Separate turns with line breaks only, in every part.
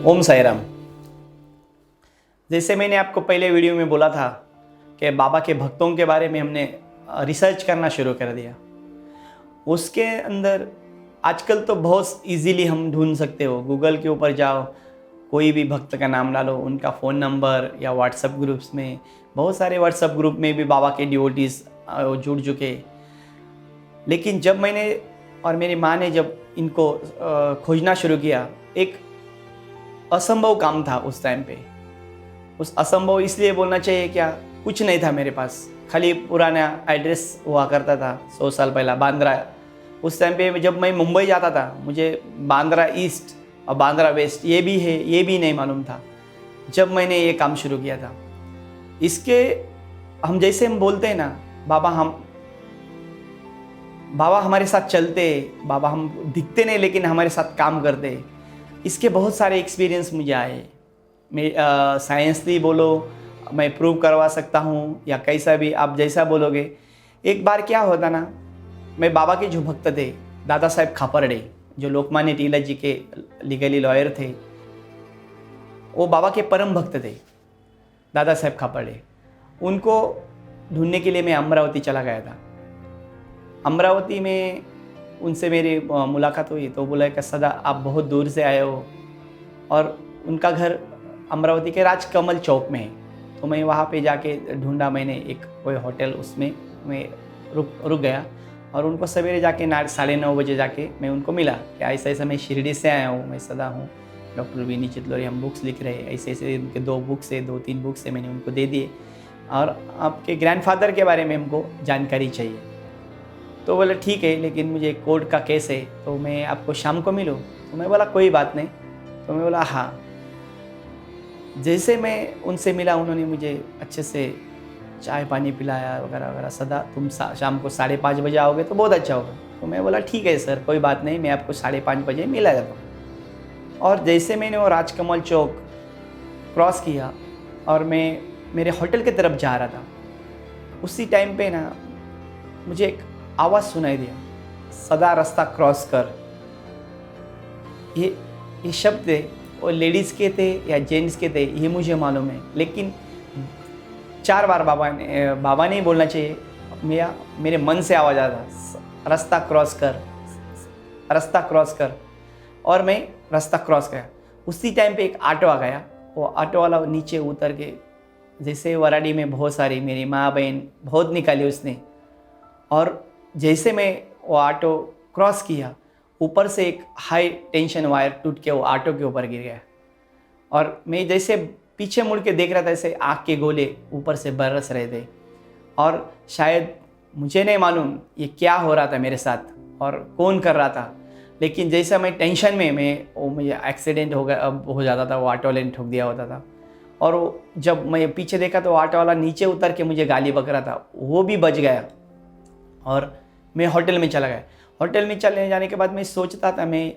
ओम साई राम। जैसे मैंने आपको पहले वीडियो में बोला था कि बाबा के भक्तों के बारे में हमने रिसर्च करना शुरू कर दिया। उसके अंदर आजकल तो बहुत इजीली हम ढूंढ सकते हो, गूगल के ऊपर जाओ, कोई भी भक्त का नाम डालो, उनका फ़ोन नंबर, या व्हाट्सएप ग्रुप्स में, बहुत सारे व्हाट्सएप ग्रुप में भी बाबा के डिवोटीज़ जुड़ चुके। लेकिन जब मैंने और मेरी माँ ने जब इनको खोजना शुरू किया, एक असंभव काम था उस टाइम पे। उस असंभव इसलिए बोलना चाहिए, क्या कुछ नहीं था मेरे पास, खाली पुराना एड्रेस हुआ करता था 100 साल पहला बांद्रा। उस टाइम पे जब मैं मुंबई जाता था, मुझे बांद्रा ईस्ट और बांद्रा वेस्ट ये भी है ये भी नहीं मालूम था जब मैंने ये काम शुरू किया था। इसके हम जैसे हम बोलते हैं ना, बाबा हमारे साथ चलते, बाबा हम दिखते नहीं लेकिन हमारे साथ काम करते। इसके बहुत सारे एक्सपीरियंस मुझे आए। मैं साइंसली बोलो, मैं प्रूव करवा सकता हूँ, या कैसा भी आप जैसा बोलोगे। एक बार क्या होता ना, मैं बाबा के जो भक्त थे, दादा साहेब खापर्डे, जो लोकमान्य तिलक जी के लीगली लॉयर थे, वो बाबा के परम भक्त थे, दादा साहेब खापर्डे। उनको ढूंढने के लिए मैं अमरावती चला गया था। अमरावती में उनसे मेरी मुलाकात हुई तो बोला कि सदा आप बहुत दूर से आए हो, और उनका घर अमरावती के राजकमल चौक में है। तो मैं वहाँ पे जाके ढूंढा, मैंने एक कोई होटल, उसमें मैं रुक गया, और उनको सवेरे जाके 9:30 बजे जाके मैं उनको मिला कि ऐसा ऐसा मैं शिरडी से आया हूँ, मैं सदा हूँ, डॉक्टर विनी चितलोरी, हम बुक्स लिख रहे हैं, ऐसे ऐसे उनके 2-3 बुक्स है, मैंने उनको दे दिए, और आपके ग्रैंडफादर के बारे में हमको जानकारी चाहिए। तो बोले ठीक है, लेकिन मुझे कोर्ट का केस है, तो मैं आपको शाम को मिलूँ। तो मैं बोला कोई बात नहीं। तो मैं बोला हाँ। जैसे मैं उनसे मिला, उन्होंने मुझे अच्छे से चाय पानी पिलाया वगैरह वगैरह। सदा तुम शाम को 5:30 बजे आओगे तो बहुत अच्छा होगा। तो मैं बोला ठीक है सर, कोई बात नहीं, मैं आपको 5:30 बजे मिला जाता हूँ। और जैसे मैंने वो राजकमल चौक क्रॉस किया और मैं मेरे होटल की तरफ जा रहा था, उसी टाइम पे ना मुझे एक आवाज़ सुनाई दिया, सदा रास्ता क्रॉस कर। ये शब्द थे, वो लेडीज़ के थे या जेंट्स के थे ये मुझे मालूम है, लेकिन 4 बार बाबा ने बोलना चाहिए, मेरे मन से आवाज़ आता, रास्ता क्रॉस कर, रास्ता क्रॉस कर। और मैं रास्ता क्रॉस किया। उसी टाइम पे एक ऑटो आ गया। वो ऑटो वाला नीचे उतर के, जैसे वराडी में बहुत सारी मेरी माँ बहन बहुत निकाली उसने, और जैसे मैं वो ऑटो क्रॉस किया, ऊपर से एक हाई टेंशन वायर टूट के वो ऑटो के ऊपर गिर गया। और मैं जैसे पीछे मुड़ के देख रहा था, ऐसे आग के गोले ऊपर से बरस रहे थे, और शायद मुझे नहीं मालूम ये क्या हो रहा था मेरे साथ और कौन कर रहा था। लेकिन जैसा मैं टेंशन में वो मुझे एक्सीडेंट हो जाता था, वो ऑटो वाले ने ठोक दिया होता था। और वो जब मैं पीछे देखा तो ऑटो वाला नीचे उतर के मुझे गाली बक रहा था, वो भी बच गया। और मैं होटल में चला गया। होटल में चले जाने के बाद मैं सोचता था, मैं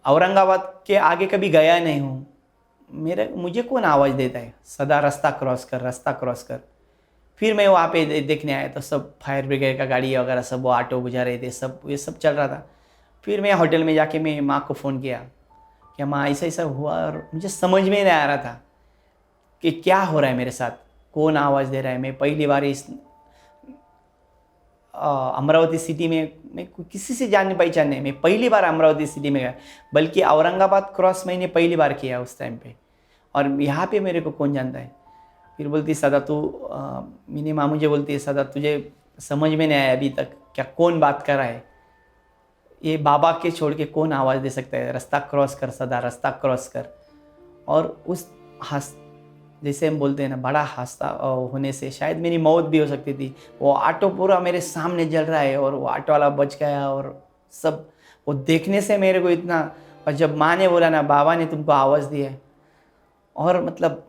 औरंगाबाद के आगे कभी गया नहीं हूँ, मुझे कौन आवाज़ देता है सदा रास्ता क्रॉस कर, रास्ता क्रॉस कर। फिर मैं वहाँ पे देखने आया तो सब फायर ब्रिगेड का गाड़ी वगैरह सब, वो ऑटो बुझा रहे थे, सब ये सब चल रहा था। फिर मैं होटल में जाके मैं माँ को फ़ोन किया कि माँ ऐसा ऐसा हुआ, और मुझे समझ में नहीं आ रहा था कि क्या हो रहा है मेरे साथ, कौन आवाज़ दे रहा है। मैं पहली बार इस अमरावती सिटी में, मैं किसी से जान पहचान नहीं, मैं पहली बार अमरावती सिटी में गया, बल्कि औरंगाबाद क्रॉस मैंने पहली बार किया उस टाइम पे, और यहाँ पे मेरे को कौन जानता है। फिर बोलती सदा तू, मेरी माँ मुझे बोलती है, सदा तुझे समझ में नहीं आया अभी तक क्या कौन बात कर रहा है, ये बाबा के छोड़ के कौन आवाज़ दे सकता है, रास्ता क्रॉस कर, सदा रास्ता क्रॉस कर। और उस जैसे हम बोलते हैं ना, बड़ा हादसा होने से शायद मेरी मौत भी हो सकती थी। वो ऑटो पूरा मेरे सामने जल रहा है, और वो ऑटो वाला बच गया, और सब वो देखने से मेरे को इतना। और जब माँ ने बोला ना, बाबा ने तुमको आवाज़ दी है, और मतलब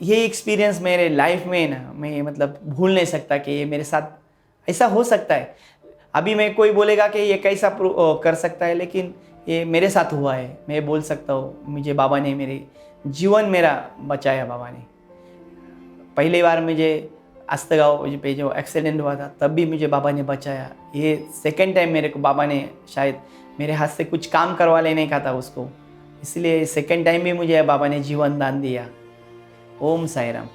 ये एक्सपीरियंस मेरे लाइफ में ना, मैं मतलब भूल नहीं सकता कि ये मेरे साथ ऐसा हो सकता है। अभी मैं कोई बोलेगा कि ये कैसा कर सकता है, लेकिन ये मेरे साथ हुआ है। मैं बोल सकता हूँ, मुझे बाबा ने मेरे जीवन मेरा बचाया। बाबा ने पहली बार मुझे अस्तगांव पे जो एक्सीडेंट हुआ था, तब भी मुझे बाबा ने बचाया। ये सेकंड टाइम मेरे को बाबा ने शायद मेरे हाथ से कुछ काम करवा लेने का था उसको, इसलिए सेकंड टाइम भी मुझे बाबा ने जीवन दान दिया। ओम साई राम।